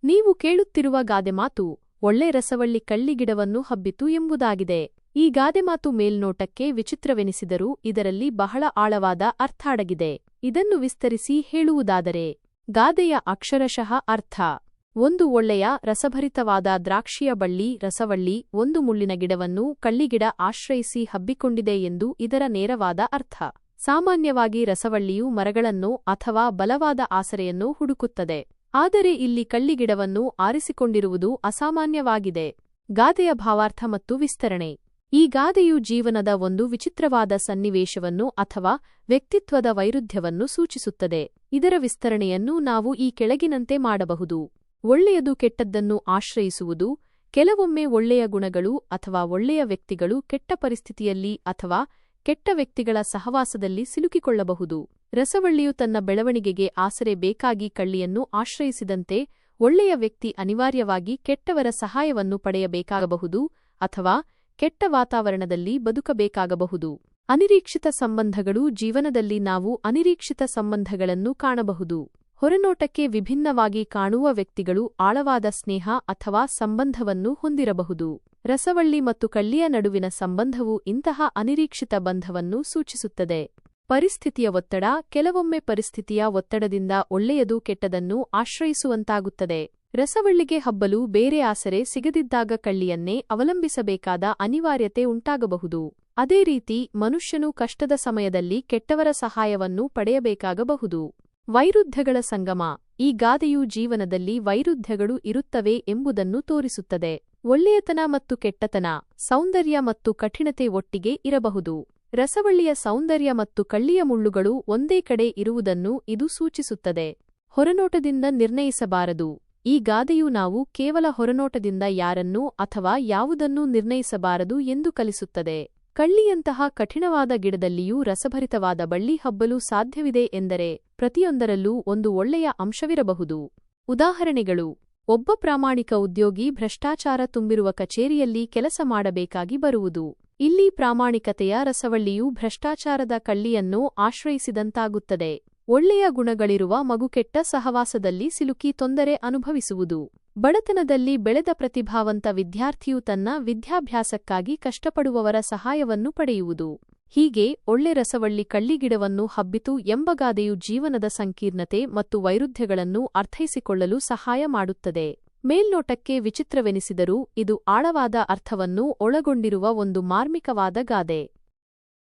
ನೀವು ಕೇಳುತ್ತಿರುವ ಗಾದೆಮಾತು ಒಳ್ಳೆ ರಸವಳ್ಳಿ ಕಳ್ಳಿಗಿಡವನ್ನು ಹಬ್ಬಿತು ಎಂಬುದಾಗಿದೆ. ಈ ಗಾದೆಮಾತು ಮೇಲ್ನೋಟಕ್ಕೆ ವಿಚಿತ್ರವೆನಿಸಿದರೂ ಇದರಲ್ಲಿ ಬಹಳ ಆಳವಾದ ಅರ್ಥಾಡಗಿದೆ. ಇದನ್ನು ವಿಸ್ತರಿಸಿ ಹೇಳುವುದಾದರೆ, ಗಾದೆಯ ಅಕ್ಷರಶಃ ಅರ್ಥ: ಒಂದು ಒಳ್ಳೆಯ ರಸಭರಿತವಾದ ದ್ರಾಕ್ಷಿಯ ಬಳ್ಳಿ ರಸವಳ್ಳಿ ಒಂದು ಮುಳ್ಳಿನ ಗಿಡವನ್ನು ಕಳ್ಳಿಗಿಡ ಆಶ್ರಯಿಸಿ ಹಬ್ಬಿಕೊಂಡಿದೆ ಎಂದು ಇದರ ನೇರವಾದ ಅರ್ಥ. ಸಾಮಾನ್ಯವಾಗಿ ರಸವಳ್ಳಿಯು ಮರಗಳನ್ನೋ ಅಥವಾ ಬಲವಾದ ಆಸರೆಯನ್ನೋ ಹುಡುಕುತ್ತದೆ. ಆದರೆ ಇಲ್ಲಿ ಕಳ್ಳಿಗಿಡವನ್ನು ಆರಿಸಿಕೊಂಡಿರುವುದು ಅಸಾಮಾನ್ಯವಾಗಿದೆ. ಗಾದೆಯ ಭಾವಾರ್ಥ ಮತ್ತು ವಿಸ್ತರಣೆ: ಈ ಗಾದೆಯು ಜೀವನದ ಒಂದು ವಿಚಿತ್ರವಾದ ಸನ್ನಿವೇಶವನ್ನು ಅಥವಾ ವ್ಯಕ್ತಿತ್ವದ ವೈರುಧ್ಯವನ್ನು ಸೂಚಿಸುತ್ತದೆ. ಇದರ ವಿಸ್ತರಣೆಯನ್ನು ನಾವು ಈ ಕೆಳಗಿನಂತೆ ಮಾಡಬಹುದು. ಒಳ್ಳೆಯದು ಕೆಟ್ಟದ್ದನ್ನು ಆಶ್ರಯಿಸುವುದು: ಕೆಲವೊಮ್ಮೆ ಒಳ್ಳೆಯ ಗುಣಗಳು ಅಥವಾ ಒಳ್ಳೆಯ ವ್ಯಕ್ತಿಗಳು ಕೆಟ್ಟ ಪರಿಸ್ಥಿತಿಯಲ್ಲಿ ಅಥವಾ ಕೆಟ್ಟ ವ್ಯಕ್ತಿಗಳ ಸಹವಾಸದಲ್ಲಿ ಸಿಲುಕಿಕೊಳ್ಳಬಹುದು. ರಸವಳ್ಳಿಯು ತನ್ನ ಬೆಳವಣಿಗೆಗೆ ಆಸರೆ ಬೇಕಾಗಿ ಕಳ್ಳಿಯನ್ನು ಆಶ್ರಯಿಸಿದಂತೆ, ಒಳ್ಳೆಯ ವ್ಯಕ್ತಿ ಅನಿವಾರ್ಯವಾಗಿ ಕೆಟ್ಟವರ ಸಹಾಯವನ್ನು ಪಡೆಯಬೇಕಾಗಬಹುದು ಅಥವಾ ಕೆಟ್ಟ ವಾತಾವರಣದಲ್ಲಿ ಬದುಕಬೇಕಾಗಬಹುದು. ಅನಿರೀಕ್ಷಿತ ಸಂಬಂಧಗಳು: ಜೀವನದಲ್ಲಿ ನಾವು ಅನಿರೀಕ್ಷಿತ ಸಂಬಂಧಗಳನ್ನು ಕಾಣಬಹುದು. ಹೊರನೋಟಕ್ಕೆ ವಿಭಿನ್ನವಾಗಿ ಕಾಣುವ ವ್ಯಕ್ತಿಗಳು ಆಳವಾದ ಸ್ನೇಹ ಅಥವಾ ಸಂಬಂಧವನ್ನು ಹೊಂದಿರಬಹುದು. ರಸವಳ್ಳಿ ಮತ್ತು ಕಳ್ಳಿಯ ನಡುವಿನ ಸಂಬಂಧವು ಇಂತಹ ಅನಿರೀಕ್ಷಿತ ಬಂಧವನ್ನು ಸೂಚಿಸುತ್ತದೆ. ಪರಿಸ್ಥಿತಿಯ ಒತ್ತಡ: ಕೆಲವೊಮ್ಮೆ ಪರಿಸ್ಥಿತಿಯ ಒತ್ತಡದಿಂದ ಒಳ್ಳೆಯದು ಕೆಟ್ಟದನ್ನು ಆಶ್ರಯಿಸುವಂತಾಗುತ್ತದೆ. ರಸವಳ್ಳಿಗೆ ಹಬ್ಬಲು ಬೇರೆ ಆಸರೆ ಸಿಗದಿದ್ದಾಗ ಕಳ್ಳಿಯನ್ನೇ ಅವಲಂಬಿಸಬೇಕಾದ ಅನಿವಾರ್ಯತೆ ಉಂಟಾಗಬಹುದು. ಅದೇ ರೀತಿ ಮನುಷ್ಯನು ಕಷ್ಟದ ಸಮಯದಲ್ಲಿ ಕೆಟ್ಟವರ ಸಹಾಯವನ್ನು ಪಡೆಯಬೇಕಾಗಬಹುದು. ವೈರುಧ್ಯಗಳ ಸಂಗಮ: ಈ ಗಾದೆಯು ಜೀವನದಲ್ಲಿ ವೈರುಧ್ಯಗಳು ಇರುತ್ತವೆ ಎಂಬುದನ್ನು ತೋರಿಸುತ್ತದೆ. ಒಳ್ಳೆಯತನ ಮತ್ತು ಕೆಟ್ಟತನ, ಸೌಂದರ್ಯ ಮತ್ತು ಕಠಿಣತೆ ಒಟ್ಟಿಗೆ ಇರಬಹುದು. ರಸವಳ್ಳಿಯ ಸೌಂದರ್ಯ ಮತ್ತು ಕಳ್ಳಿಯ ಮುಳ್ಳುಗಳು ಒಂದೇ ಕಡೆ ಇರುವುದನ್ನು ಇದು ಸೂಚಿಸುತ್ತದೆ. ಹೊರನೋಟದಿಂದ ನಿರ್ಣಯಿಸಬಾರದು: ಈ ಗಾದೆಯು ನಾವು ಕೇವಲ ಹೊರನೋಟದಿಂದ ಯಾರನ್ನೂ ಅಥವಾ ಯಾವುದನ್ನೂ ನಿರ್ಣಯಿಸಬಾರದು ಎಂದು ಕಲಿಸುತ್ತದೆ. ಕಳ್ಳಿಯಂತಹ ಕಠಿಣವಾದ ಗಿಡದಲ್ಲಿಯೂ ರಸಭರಿತವಾದ ಬಳ್ಳಿ ಹಬ್ಬಲು ಸಾಧ್ಯವಿದೆ ಎಂದರೆ ಪ್ರತಿಯೊಂದರಲ್ಲೂ ಒಂದು ಒಳ್ಳೆಯ ಅಂಶವಿರಬಹುದು. ಉದಾಹರಣೆಗಳು: ಒಬ್ಬ ಪ್ರಾಮಾಣಿಕ ಉದ್ಯೋಗಿ ಭ್ರಷ್ಟಾಚಾರ ತುಂಬಿರುವ ಕಚೇರಿಯಲ್ಲಿ ಕೆಲಸ ಮಾಡಬೇಕಾಗಿ ಬರುವುದು. ಇಲ್ಲಿ ಪ್ರಾಮಾಣಿಕತೆಯ ರಸವಳ್ಳಿಯು ಭ್ರಷ್ಟಾಚಾರದ ಕಳ್ಳಿಯನ್ನು ಆಶ್ರಯಿಸಿದಂತಾಗುತ್ತದೆ. ಒಳ್ಳೆಯ ಗುಣಗಳಿರುವ ಮಗು ಕೆಟ್ಟ ಸಹವಾಸದಲ್ಲಿ ಸಿಲುಕಿ ತೊಂದರೆ ಅನುಭವಿಸುವುದು. ಬಡತನದಲ್ಲಿ ಬೆಳೆದ ಪ್ರತಿಭಾವಂತ ವಿದ್ಯಾರ್ಥಿಯು ತನ್ನ ವಿದ್ಯಾಭ್ಯಾಸಕ್ಕಾಗಿ ಕಷ್ಟಪಡುವವರ ಸಹಾಯವನ್ನು ಪಡೆಯುವುದು. ಹೀಗೆ ಒಳ್ಳೆ ರಸವಳ್ಳಿ ಕಳ್ಳಿಗಿಡವನ್ನು ಹಬ್ಬಿತು ಎಂಬ ಗಾದೆಯು ಜೀವನದ ಸಂಕೀರ್ಣತೆ ಮತ್ತು ವೈರುಧ್ಯಗಳನ್ನು ಅರ್ಥೈಸಿಕೊಳ್ಳಲು ಸಹಾಯ ಮಾಡುತ್ತದೆ. ಮೇಲ್ನೋಟಕ್ಕೆ ವಿಚಿತ್ರವೆನಿಸಿದರೂ ಇದು ಆಳವಾದ ಅರ್ಥವನ್ನು ಒಳಗೊಂಡಿರುವ ಒಂದು ಮಾರ್ಮಿಕವಾದ ಗಾದೆ.